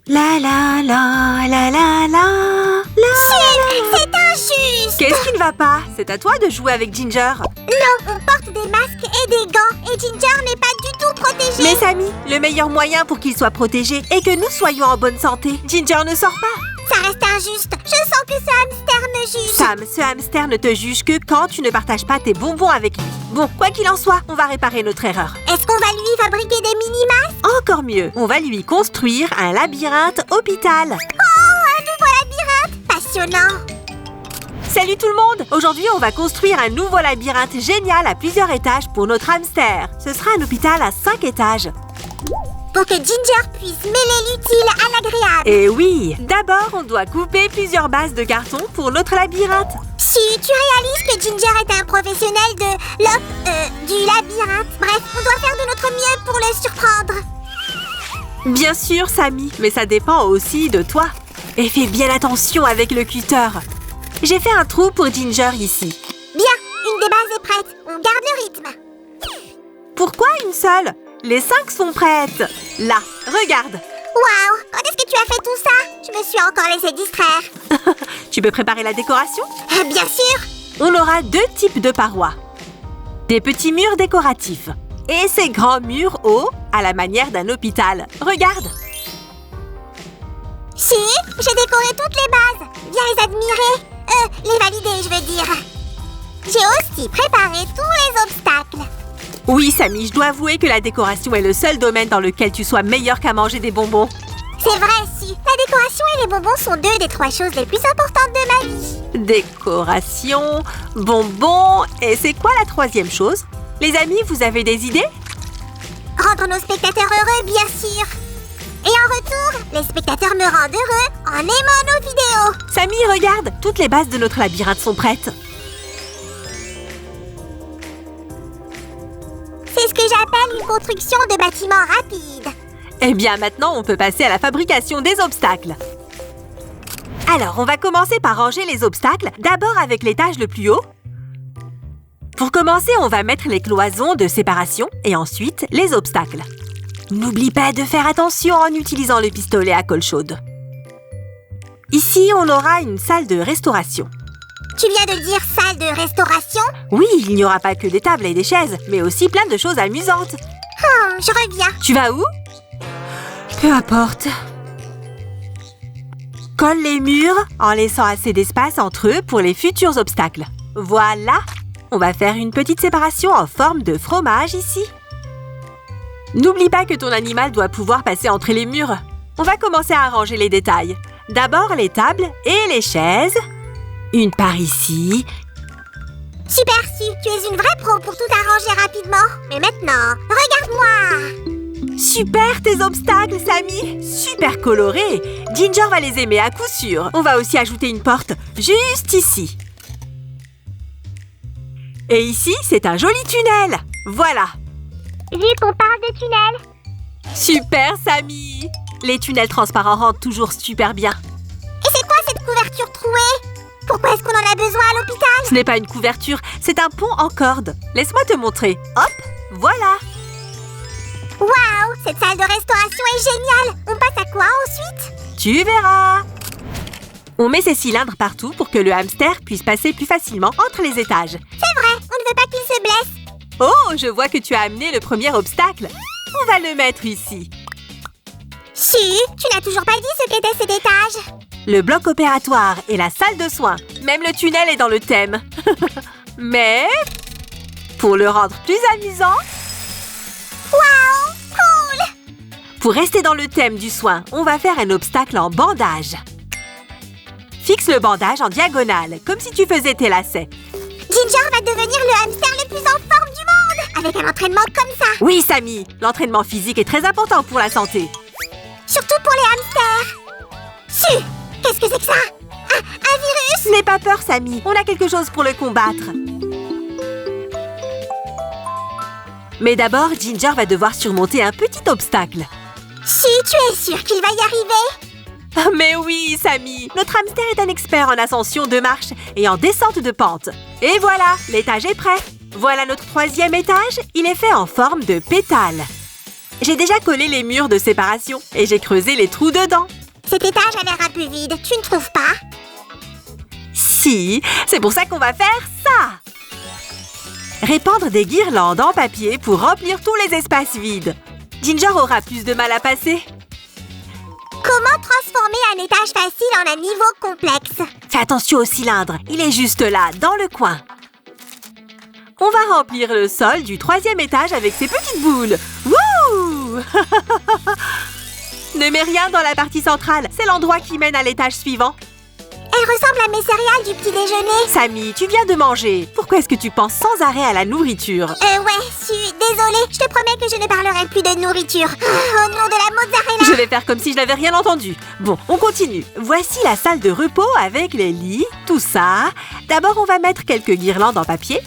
La la la la la la la. C'est injuste! Qu'est-ce qui ne va pas? C'est à toi de jouer avec Ginger. Non, on porte des masques et des gants et Ginger n'est pas du tout protégée. Mais Samy, le meilleur moyen pour qu'il soit protégé est que nous soyons en bonne santé. Ginger ne sort pas. Ça reste injuste. Je sens que ce hamster me juge. Sam, ce hamster ne te juge que quand tu ne partages pas tes bonbons avec lui. Bon, quoi qu'il en soit, on va réparer notre erreur. Est-ce qu'on va lui fabriquer des mini-masques? Encore mieux, on va lui construire un labyrinthe hôpital. Oh, un nouveau labyrinthe! Passionnant! Salut tout le monde! Aujourd'hui, on va construire un nouveau labyrinthe génial à plusieurs étages pour notre hamster. Ce sera un hôpital à 5 étages. Pour que Ginger puisse mêler l'utile à l'agréable. Et oui! D'abord, on doit couper plusieurs bases de carton pour notre labyrinthe. Si tu réalises que Ginger est un professionnel du labyrinthe. Bref, on doit faire de notre mieux pour le surprendre. Bien sûr, Samy, mais ça dépend aussi de toi. Et fais bien attention avec le cutter. J'ai fait un trou pour Ginger ici. Bien, une des bases est prête. On garde le rythme. Pourquoi une seule? Les 5 sont prêtes. Là, regarde. Waouh! Quand est-ce que tu as fait tout ça? Je me suis encore laissé distraire. Tu peux préparer la décoration? Bien sûr! On aura 2 types de parois. Des petits murs décoratifs. Et ces grands murs hauts, à la manière d'un hôpital. Regarde! Si, j'ai décoré toutes les bases. Viens les admirer. Les valider, je veux dire. J'ai aussi préparé tous les obstacles. Oui, Samy, je dois avouer que la décoration est le seul domaine dans lequel tu sois meilleur qu'à manger des bonbons. C'est vrai, si. La décoration et les bonbons sont 2 des 3 choses les plus importantes de ma vie. Décoration, bonbons, et c'est quoi la 3e chose? Les amis, vous avez des idées? Rendre nos spectateurs heureux, bien sûr. Et en retour, les spectateurs me rendent heureux en aimant nos vidéos. Samy, regarde, toutes les bases de notre labyrinthe sont prêtes. C'est ce que j'appelle une construction de bâtiment rapide. Eh bien, maintenant, on peut passer à la fabrication des obstacles. Alors, on va commencer par ranger les obstacles, d'abord avec l'étage le plus haut. Pour commencer, on va mettre les cloisons de séparation et ensuite les obstacles. N'oublie pas de faire attention en utilisant le pistolet à colle chaude. Ici, on aura une salle de restauration. Tu viens de dire salle de restauration? Oui, il n'y aura pas que des tables et des chaises, mais aussi plein de choses amusantes. Je reviens. Tu vas où? Peu importe. Colle les murs en laissant assez d'espace entre eux pour les futurs obstacles. Voilà! On va faire une petite séparation en forme de fromage ici. N'oublie pas que ton animal doit pouvoir passer entre les murs. On va commencer à arranger les détails. D'abord les tables et les chaises. Une par ici. Super, Su, tu es une vraie pro pour tout arranger rapidement. Mais maintenant, regarde-moi! Super tes obstacles, Samy! Super colorés! Ginger va les aimer à coup sûr. On va aussi ajouter une porte juste ici. Et ici, c'est un joli tunnel. Voilà. Vu qu'on parle de tunnel. Super, Samy! Les tunnels transparents rendent toujours super bien. Et c'est quoi cette couverture trouée? Pourquoi est-ce qu'on en a besoin à l'hôpital? Ce n'est pas une couverture, c'est un pont en corde. Laisse-moi te montrer. Hop, voilà. Waouh, cette salle de restauration est géniale. On passe à quoi ensuite? Tu verras. On met ces cylindres partout pour que le hamster puisse passer plus facilement entre les étages. C'est vrai, on ne veut pas qu'il se blesse. Oh, je vois que tu as amené le premier obstacle. On va le mettre ici. Si, tu n'as toujours pas dit ce qu'était cet étage. Le bloc opératoire et la salle de soins. Même le tunnel est dans le thème. Mais, pour le rendre plus amusant... Waouh, cool! Pour rester dans le thème du soin, on va faire un obstacle en bandage. Fixe le bandage en diagonale, comme si tu faisais tes lacets. Ginger va devenir le hamster le plus en forme du monde, avec un entraînement comme ça. Oui, Samy, l'entraînement physique est très important pour la santé. Surtout pour les hamsters. Su, qu'est-ce que c'est que ça? Un virus? N'aie pas peur, Samy, on a quelque chose pour le combattre. Mais d'abord, Ginger va devoir surmonter un petit obstacle. Si, tu es sûre qu'il va y arriver? Mais oui, Samy, notre hamster est un expert en ascension de marche et en descente de pente. Et voilà, l'étage est prêt. Voilà notre 3e étage, il est fait en forme de pétale. J'ai déjà collé les murs de séparation et j'ai creusé les trous dedans. Cet étage a l'air un peu vide, tu ne trouves pas? Si, c'est pour ça qu'on va faire ça! Répandre des guirlandes en papier pour remplir tous les espaces vides. Ginger aura plus de mal à passer. Comment transformer un étage facile en un niveau complexe? Fais attention au cylindre, il est juste là, dans le coin. On va remplir le sol du 3e étage avec ces petites boules. Wouh! Ne mets rien dans la partie centrale, c'est l'endroit qui mène à l'étage suivant. Elle ressemble à mes céréales du petit déjeuner. Sammy, tu viens de manger. Pourquoi est-ce que tu penses sans arrêt à la nourriture? Ouais, désolée. Je te promets que je ne parlerai plus de nourriture. Au nom de la mozzarella. Je vais faire comme si je n'avais rien entendu. Bon, on continue. Voici la salle de repos avec les lits, tout ça. D'abord, on va mettre quelques guirlandes en papier.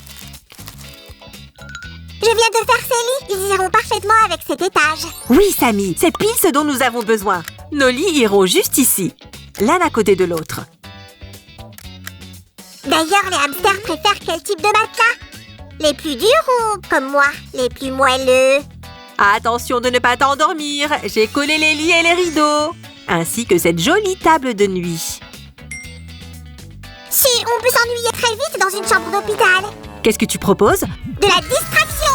Je viens de faire ces lits. Ils iront parfaitement avec cet étage. Oui, Sammy, c'est pile ce dont nous avons besoin. Nos lits iront juste ici, l'un à côté de l'autre. D'ailleurs, les hamsters préfèrent quel type de matelas? Les plus durs ou, comme moi, les plus moelleux? Attention de ne pas t'endormir. J'ai collé les lits et les rideaux, ainsi que cette jolie table de nuit. Si, on peut s'ennuyer très vite dans une chambre d'hôpital. Qu'est-ce que tu proposes? De la distraction!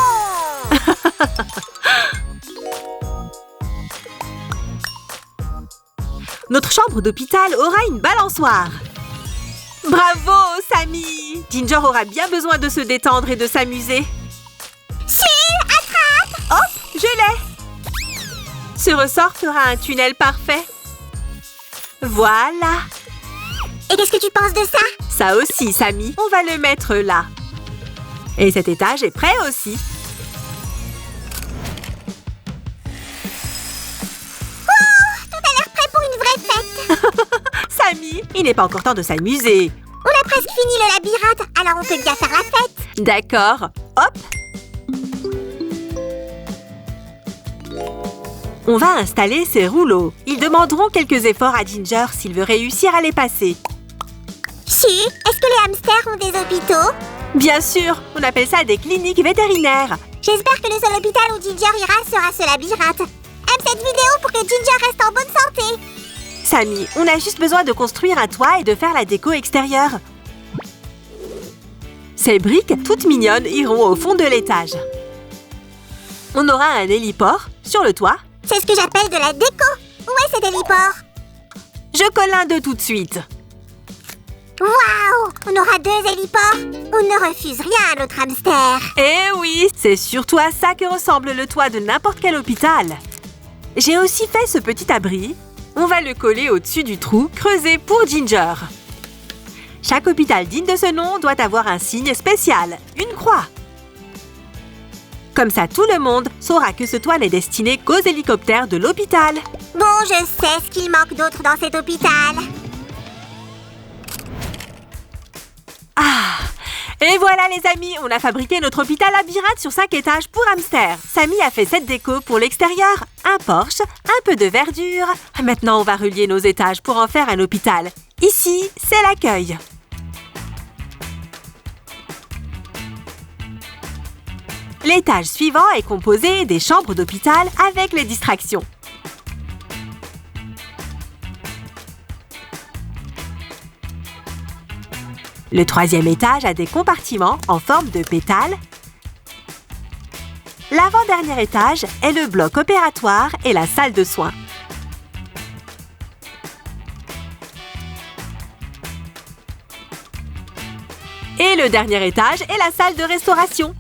Notre chambre d'hôpital aura une balançoire. Bravo, Sammy! Ginger aura bien besoin de se détendre et de s'amuser. Attrape! Hop, je l'ai! Ce ressort fera un tunnel parfait. Voilà! Et qu'est-ce que tu penses de ça? Ça aussi, Sammy, on va le mettre là. Et cet étage est prêt aussi. Tout a l'air prêt pour une vraie fête. Sammy, il n'est pas encore temps de s'amuser. On a presque fini le labyrinthe, alors on peut bien faire la fête. D'accord. Hop. On va installer ces rouleaux. Ils demanderont quelques efforts à Ginger s'il veut réussir à les passer. Est-ce que les hamsters ont des hôpitaux? Bien sûr, on appelle ça des cliniques vétérinaires. J'espère que le seul hôpital où Ginger ira sera ce labyrinthe. Aime cette vidéo pour que Ginger reste en bonne santé. Sammy, on a juste besoin de construire un toit et de faire la déco extérieure. Ces briques, toutes mignonnes, iront au fond de l'étage. On aura un héliport sur le toit. C'est ce que j'appelle de la déco. Où est cet héliport? Je colle un d'eux tout de suite. Waouh! On aura 2 héliports. On ne refuse rien à notre hamster. Eh oui, c'est surtout à ça que ressemble le toit de n'importe quel hôpital. J'ai aussi fait ce petit abri. On va le coller au-dessus du trou creusé pour Ginger. Chaque hôpital digne de ce nom doit avoir un signe spécial, une croix. Comme ça, tout le monde saura que ce toit n'est destiné qu'aux hélicoptères de l'hôpital. Bon, je sais ce qu'il manque d'autre dans cet hôpital. Ah! Et voilà les amis, on a fabriqué notre hôpital labyrinthe sur 5 étages pour hamsters. Sammy a fait cette déco pour l'extérieur, un porche, un peu de verdure. Maintenant, on va relier nos étages pour en faire un hôpital. Ici, c'est l'accueil. L'étage suivant est composé des chambres d'hôpital avec les distractions. Le 3e étage a des compartiments en forme de pétales. L'avant-dernier étage est le bloc opératoire et la salle de soins. Et le dernier étage est la salle de restauration.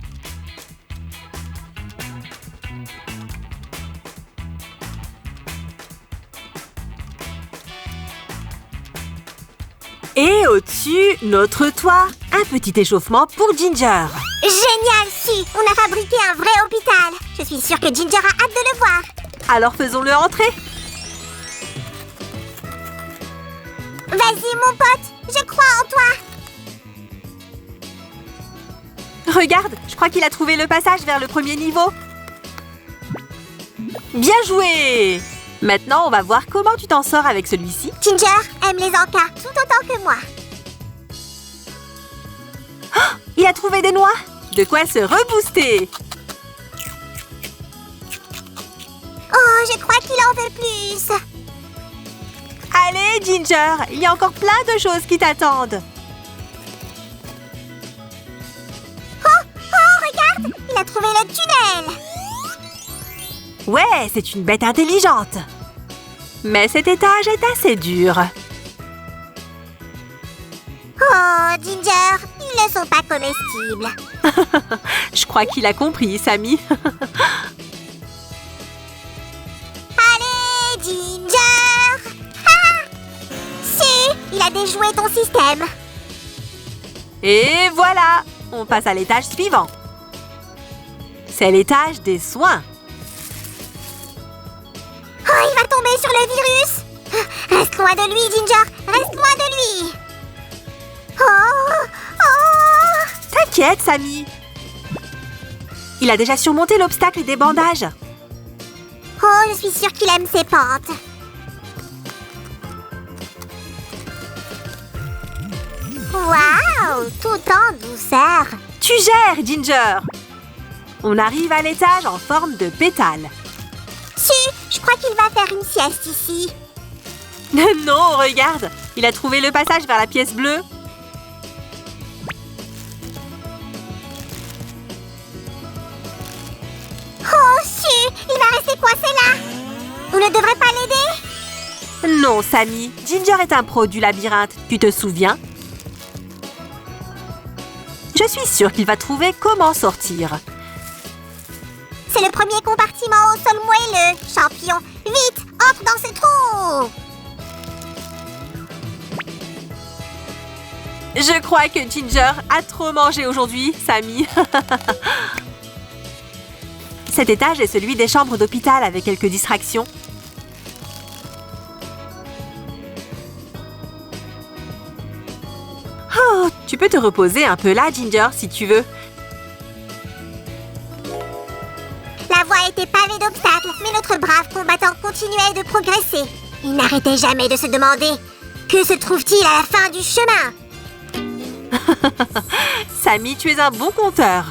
Et au-dessus, notre toit. Un petit échauffement pour Ginger. Génial, si! On a fabriqué un vrai hôpital. Je suis sûre que Ginger a hâte de le voir. Alors faisons-le entrer. Vas-y, mon pote, je crois en toi. Regarde, je crois qu'il a trouvé le passage vers le premier niveau. Bien joué! Maintenant, on va voir comment tu t'en sors avec celui-ci. Ginger aime les encas tout autant que moi. Oh, il a trouvé des noix. De quoi se rebooster. Oh, je crois qu'il en veut plus. Allez, Ginger, il y a encore plein de choses qui t'attendent. Oh, regarde, il a trouvé le tunnel. Ouais, c'est une bête intelligente. Mais cet étage est assez dur. Oh, Ginger, ils ne sont pas comestibles. Je crois qu'il a compris, Sammy. Allez, Ginger. Ah! Si, il a déjoué ton système. Et voilà, on passe à l'étage suivant. C'est l'étage des soins. Oh, il va tomber sur le virus. Reste loin de lui, Ginger. Reste loin de lui. Oh, oh. T'inquiète, Sammy. Il a déjà surmonté l'obstacle des bandages. Oh, je suis sûre qu'il aime ses pentes. Waouh, tout en douceur. Tu gères, Ginger. On arrive à l'étage en forme de pétale. Si, je crois qu'il va faire une sieste ici. Non, regarde, il a trouvé le passage vers la pièce bleue. Oh, si, il va rester coincé là. On ne devrait pas l'aider? Non, Sammy, Ginger est un pro du labyrinthe, tu te souviens? Je suis sûre qu'il va trouver comment sortir. C'est le premier compartiment au sol moelleux, champion. Vite, entre dans ce trou. Je crois que Ginger a trop mangé aujourd'hui, Sammy. Cet étage est celui des chambres d'hôpital avec quelques distractions. Oh, tu peux te reposer un peu là, Ginger, si tu veux. La voie était pavée d'obstacles, mais notre brave combattant continuait de progresser. Il n'arrêtait jamais de se demander « Que se trouve-t-il à la fin du chemin ?» Sammy, tu es un bon conteur.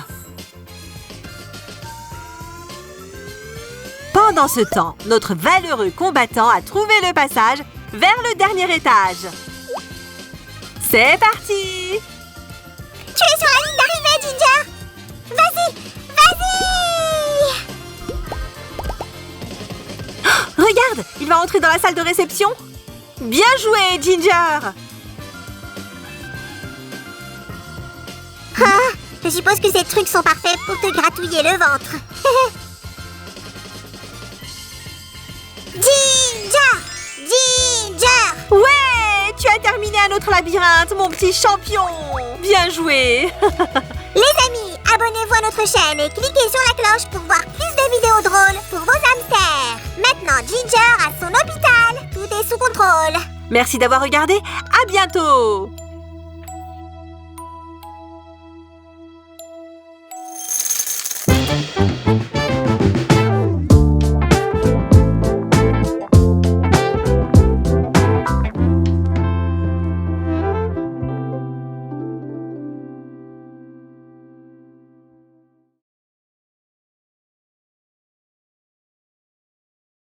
Pendant ce temps, notre valeureux combattant a trouvé le passage vers le dernier étage. C'est parti! Tu es sur la ligne d'arrivée, Ginger. Vas-y, vas-y. Regarde, il va entrer dans la salle de réception. Bien joué, Ginger! Ah, je suppose que ces trucs sont parfaits pour te gratouiller le ventre. Ginger! Ginger! Ouais! Tu as terminé un autre labyrinthe, mon petit champion! Bien joué! Les amis, abonnez-vous à notre chaîne et cliquez sur la cloche pour voir plus de vidéos drôles pour vos hamsters. Maintenant, Ginger a son hôpital. Tout est sous contrôle. Merci d'avoir regardé. À bientôt!